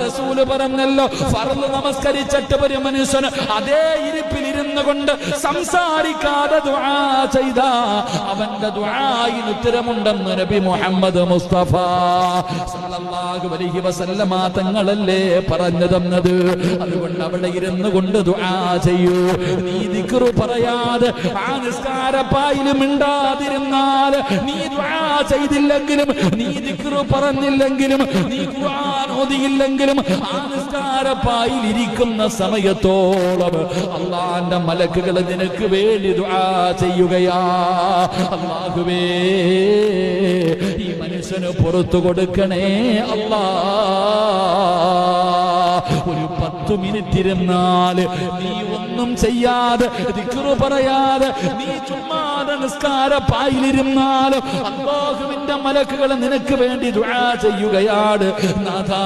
റസൂല് പറഞ്ഞല്ലോ, ഫർള് നമസ്കരിച്ചിട്ട് ഒരു മനുഷ്യന് അതേ ഇരിപ്പിലിരുന്നു കൊണ്ട് സംസാരിക്കാതെ ദുആ ചെയ്ത അവന്റെ ദുആയിന് ഉത്തരമുണ്ടെന്ന് നബി മുഹമ്മദ് മുസ്തഫ സല്ലല്ലാഹു അലൈഹി വസല്ലമ തങ്ങളല്ലേ പറഞ്ഞു തന്നത്. അതുകൊണ്ട് അവിടെ ഇരുന്നു കൊണ്ട് ദുആ ചെയ്യൂ. നീ ദിക്റ് പറയാതെ ആ നിസ്കാരപ്പായിൽ മിണ്ടാതിരുന്നാൽ, നീ ദുആ ചെയ്തില്ലെങ്കിലും, നീ ദിക്റ് പറഞ്ഞില്ലെങ്കിലും, നീ ഖുർആൻ ഓതിയില്ലെങ്കിലും, ആ നിസ്കാരപ്പായിൽ ഇരിക്കുന്ന സമയത്തോളം അല്ലാഹുവിന്റെ മലക്കുകൾ നിനക്ക് വേണ്ടി ദുആ ചെയ്യുകയാ. അല്ലാഹുവേ, ഈ മനുഷ്യന് പുറത്തു കൊടുക്കണേ അല്ലാ. ഒരു 10 മിനിറ്റ് ഇരുന്നാൽ നീ ഒന്നും ചെയ്യാതെ, ദിക്റ് പറയാതെ, നീ ചുമ്മാതെ നിസ്കാരപ്പായിലിരുന്നാലും അല്ലാഹുവിന്റെ മലക്കുകൾ നിനക്ക് വേണ്ടി ദുആ ചെയ്യുകയാണ് നാഥാ.